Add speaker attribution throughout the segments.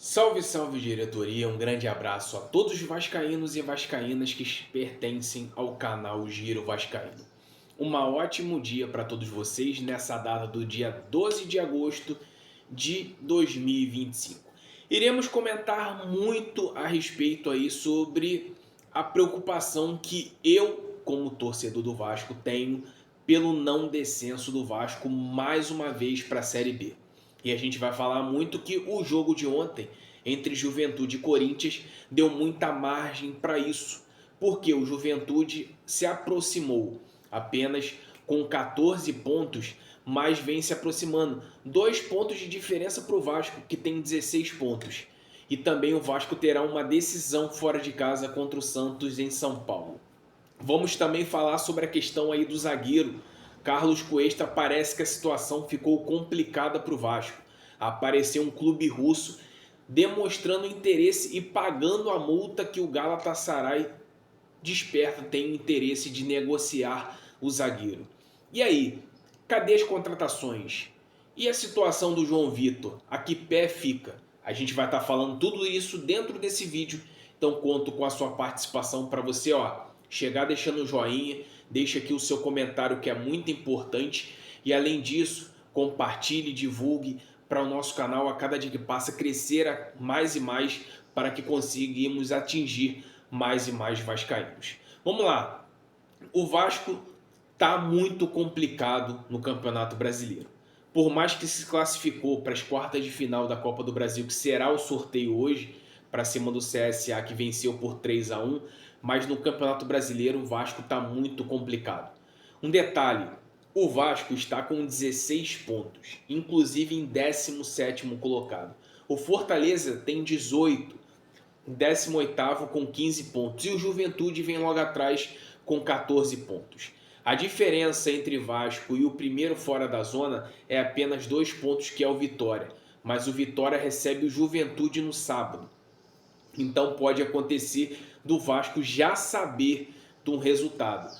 Speaker 1: Salve, salve diretoria, um grande abraço a todos os vascaínos e vascaínas que pertencem ao canal Giro Vascaíno. Um ótimo dia para todos vocês nessa data do dia 12 de agosto de 2025. Iremos comentar muito a respeito aí sobre a preocupação que eu, como torcedor do Vasco, tenho pelo não descenso do Vasco mais uma vez para a Série B. E a gente vai falar muito que o jogo de ontem entre Juventude e Corinthians deu muita margem para isso, porque o Juventude se aproximou apenas com 14 pontos, mas vem se aproximando. 2 pontos de diferença para o Vasco, que tem 16 pontos. E também o Vasco terá uma decisão fora de casa contra o Santos em São Paulo. Vamos também falar sobre a questão aí do zagueiro. Carlos Cuesta, parece que a situação ficou complicada para o Vasco. Apareceu um clube russo demonstrando interesse e pagando a multa que o Galatasaray desperta, tem interesse de negociar o zagueiro. E aí, cadê as contratações? E a situação do João Vitor? A que pé fica? A gente vai estar falando tudo isso dentro desse vídeo, então conto com a sua participação para você, chegar deixando o joinha, deixa aqui o seu comentário que é muito importante e além disso, compartilhe, divulgue para o nosso canal a cada dia que passa crescer mais e mais para que conseguimos atingir mais e mais vascaínos. Vamos lá, o Vasco está muito complicado no Campeonato Brasileiro. Por mais que se classificou para as quartas de final da Copa do Brasil, que será o sorteio hoje, para cima do CSA, que venceu por 3-1, mas no Campeonato Brasileiro o Vasco está muito complicado. Um detalhe, o Vasco está com 16 pontos, inclusive em 17º colocado. O Fortaleza tem 18, 18º com 15 pontos, e o Juventude vem logo atrás com 14 pontos. A diferença entre Vasco e o primeiro fora da zona é apenas 2 pontos, que é o Vitória. Mas o Vitória recebe o Juventude no sábado. Então pode acontecer do Vasco já saber de um resultado.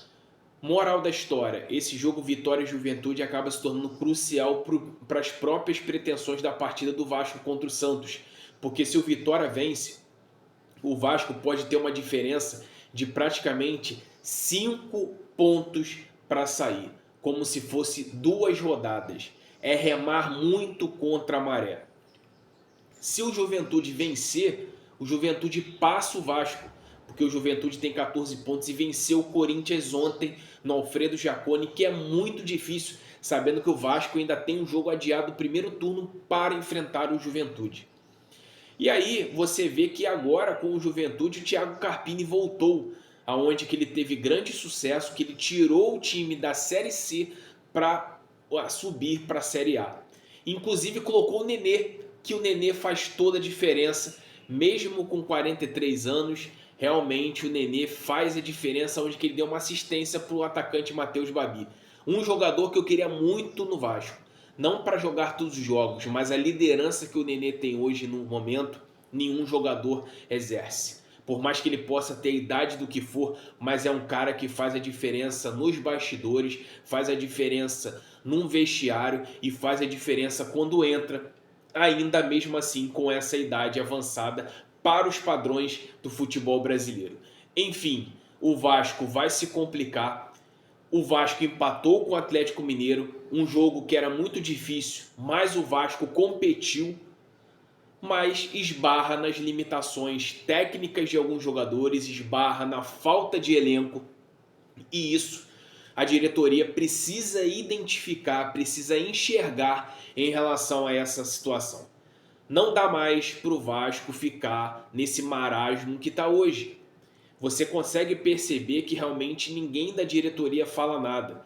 Speaker 1: Moral da história, esse jogo Vitória e Juventude acaba se tornando crucial para as próprias pretensões da partida do Vasco contra o Santos. Porque se o Vitória vence, o Vasco pode ter uma diferença de praticamente 5 pontos para sair, como se fosse 2 rodadas. É remar muito contra a maré. Se o Juventude vencer, o Juventude passa o Vasco, porque o Juventude tem 14 pontos e venceu o Corinthians ontem no Alfredo Jaconi, que é muito difícil, sabendo que o Vasco ainda tem um jogo adiado do primeiro turno para enfrentar o Juventude. E aí você vê que agora com o Juventude o Thiago Carpini voltou, aonde que ele teve grande sucesso, que ele tirou o time da Série C para subir para a Série A. Inclusive colocou o Nenê, que o Nenê faz toda a diferença, mesmo com 43 anos, realmente o Nenê faz a diferença, onde que ele deu uma assistência para o atacante Matheus Babi. Um jogador que eu queria muito no Vasco. Não para jogar todos os jogos, mas a liderança que o Nenê tem hoje no momento, nenhum jogador exerce. Por mais que ele possa ter a idade do que for, mas é um cara que faz a diferença nos bastidores, faz a diferença num vestiário e faz a diferença quando entra, ainda mesmo assim com essa idade avançada para os padrões do futebol brasileiro. Enfim, o Vasco vai se complicar. O Vasco empatou com o Atlético Mineiro, um jogo que era muito difícil, mas o Vasco competiu, mas esbarra nas limitações técnicas de alguns jogadores, esbarra na falta de elenco, e isso a diretoria precisa identificar, precisa enxergar em relação a essa situação. Não dá mais para o Vasco ficar nesse marasmo que está hoje. Você consegue perceber que realmente ninguém da diretoria fala nada.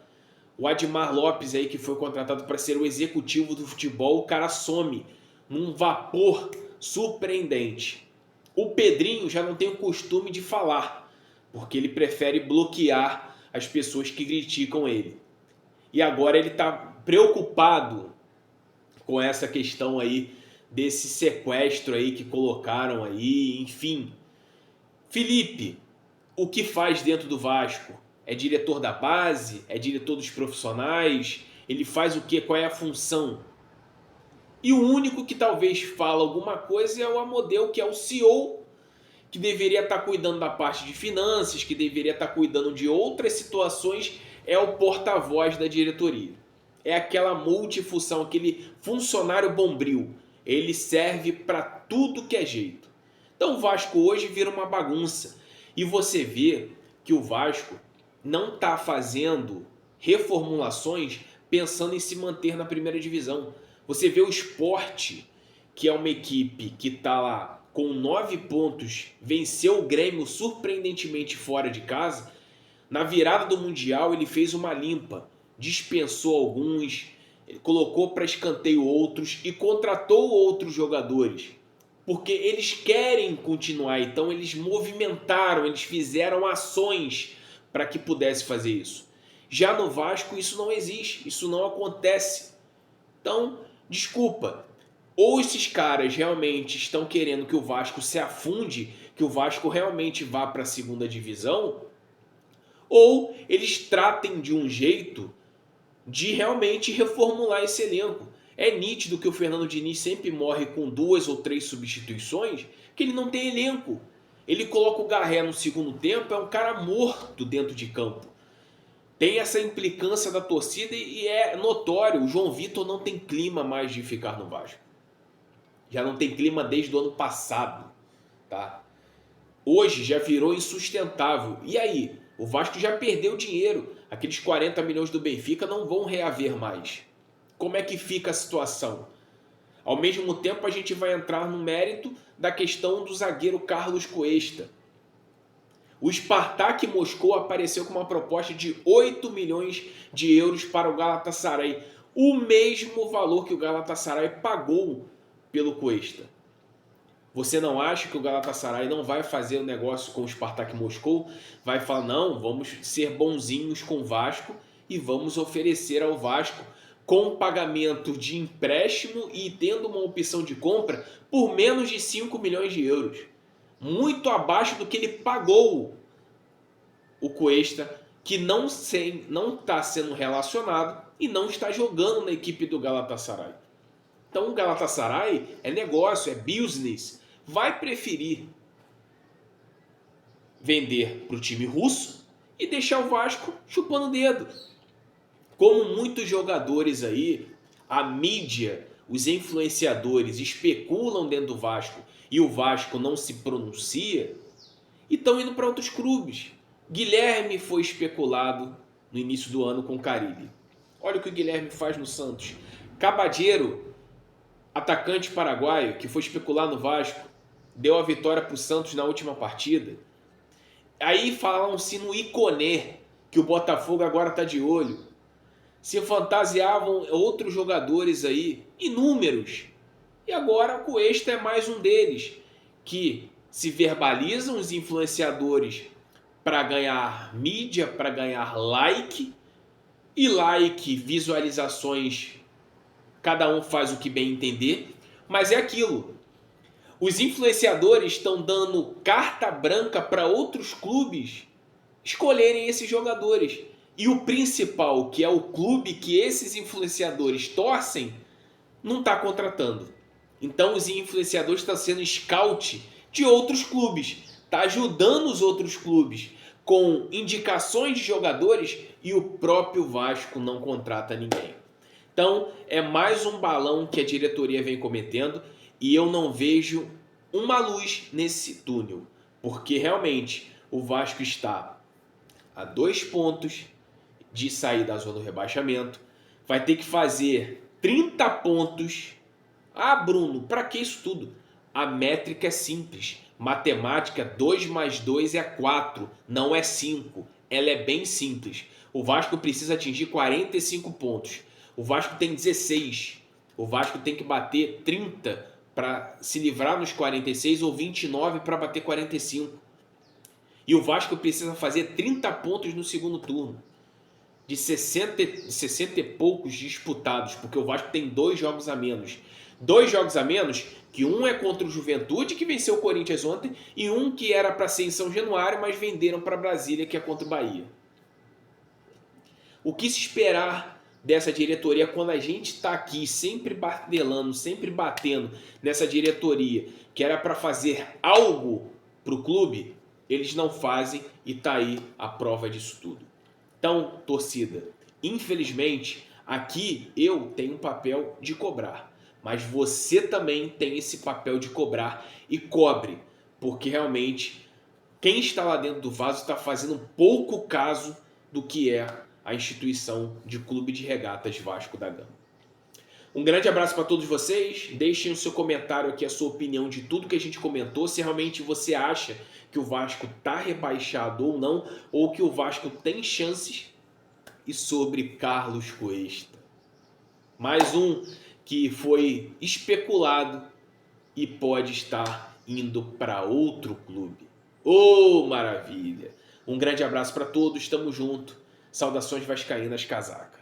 Speaker 1: O Admar Lopes aí, que foi contratado para ser o executivo do futebol, o cara some num vapor surpreendente. O Pedrinho já não tem o costume de falar, porque ele prefere bloquear as pessoas que criticam ele. E agora ele está preocupado com essa questão aí desse sequestro aí que colocaram aí, enfim. Felipe, o que faz dentro do Vasco? É diretor da base? É diretor dos profissionais? Ele faz o quê? Qual é a função? E o único que talvez fala alguma coisa é o Amodeu, que é o CEO, que deveria estar cuidando da parte de finanças, que deveria estar cuidando de outras situações, é o porta-voz da diretoria. É aquela multifunção, aquele funcionário bombril. Ele serve para tudo que é jeito. Então o Vasco hoje vira uma bagunça. E você vê que o Vasco não está fazendo reformulações pensando em se manter na primeira divisão. Você vê o Sport, que é uma equipe que está lá com 9 pontos, venceu o Grêmio surpreendentemente fora de casa. Na virada do Mundial ele fez uma limpa, dispensou alguns, colocou para escanteio outros e contratou outros jogadores. Porque eles querem continuar, então eles movimentaram, eles fizeram ações para que pudesse fazer isso. Já no Vasco isso não existe, isso não acontece. Então, desculpa, ou esses caras realmente estão querendo que o Vasco se afunde, que o Vasco realmente vá para a segunda divisão, ou eles tratem de um jeito de realmente reformular esse elenco. É nítido que o Fernando Diniz sempre morre com 2 ou 3 substituições, que ele não tem elenco. Ele coloca o Garré no segundo tempo, é um cara morto dentro de campo. Tem essa implicância da torcida e é notório, o João Vitor não tem clima mais de ficar no Vasco. Já não tem clima desde o ano passado, tá? Hoje já virou insustentável. E aí? O Vasco já perdeu dinheiro. Aqueles 40 milhões do Benfica não vão reaver mais. Como é que fica a situação? Ao mesmo tempo, a gente vai entrar no mérito da questão do zagueiro Carlos Cuesta. O Spartak Moscou apareceu com uma proposta de 8 milhões de euros para o Galatasaray. O mesmo valor que o Galatasaray pagou pelo Cuesta. Você não acha que o Galatasaray não vai fazer o negócio com o Spartak Moscou? Vai falar, não, vamos ser bonzinhos com o Vasco e vamos oferecer ao Vasco com pagamento de empréstimo e tendo uma opção de compra por menos de 5 milhões de euros. Muito abaixo do que ele pagou o Cuesta, que não está sendo relacionado e não está jogando na equipe do Galatasaray. Então o Galatasaray é negócio, é business. Vai preferir vender para o time russo e deixar o Vasco chupando o dedo. Como muitos jogadores aí, a mídia, os influenciadores especulam dentro do Vasco e o Vasco não se pronuncia e estão indo para outros clubes. Guilherme foi especulado no início do ano com o Carille. Olha o que o Guilherme faz no Santos. Cabadeiro, atacante paraguaio, que foi especular no Vasco, deu a vitória para o Santos na última partida. Aí falam-se no Iconé, que o Botafogo agora está de olho. Se fantasiavam outros jogadores aí, inúmeros. E agora o Cuesta é mais um deles, que se verbalizam os influenciadores para ganhar mídia, para ganhar like. E like, visualizações, cada um faz o que bem entender. Mas é aquilo. Os influenciadores estão dando carta branca para outros clubes escolherem esses jogadores. E o principal, que é o clube que esses influenciadores torcem, não está contratando. Então os influenciadores estão sendo scout de outros clubes. Está ajudando os outros clubes com indicações de jogadores e o próprio Vasco não contrata ninguém. Então é mais um balão que a diretoria vem cometendo. E eu não vejo uma luz nesse túnel, porque realmente o Vasco está a 2 pontos de sair da zona do rebaixamento, vai ter que fazer 30 pontos. Ah, Bruno, para que isso tudo? A métrica é simples, matemática 2 mais 2 é 4, não é 5, ela é bem simples. O Vasco precisa atingir 45 pontos, o Vasco tem 16, o Vasco tem que bater 30 para se livrar nos 46 ou 29 para bater 45. E o Vasco precisa fazer 30 pontos no segundo turno. De 60 e poucos disputados, porque o Vasco tem 2 jogos a menos. 2 jogos a menos, que um é contra o Juventude, que venceu o Corinthians ontem, e um que era para ser em São Januário, mas venderam para Brasília, que é contra o Bahia. O que se esperar dessa diretoria, quando a gente está aqui sempre martelando, sempre batendo nessa diretoria, que era para fazer algo para o clube, eles não fazem e tá aí a prova disso tudo. Então, torcida, infelizmente, aqui eu tenho um papel de cobrar, mas você também tem esse papel de cobrar e cobre, porque realmente quem está lá dentro do vaso está fazendo pouco caso do que é a instituição de Clube de Regatas Vasco da Gama. Um grande abraço para todos vocês. Deixem o seu comentário aqui, a sua opinião de tudo que a gente comentou. Se realmente você acha que o Vasco está rebaixado ou não, ou que o Vasco tem chances. E sobre Carlos Cuesta. Mais um que foi especulado e pode estar indo para outro clube. Oh, maravilha! Um grande abraço para todos. Tamo junto. Saudações vascaínas, casaca.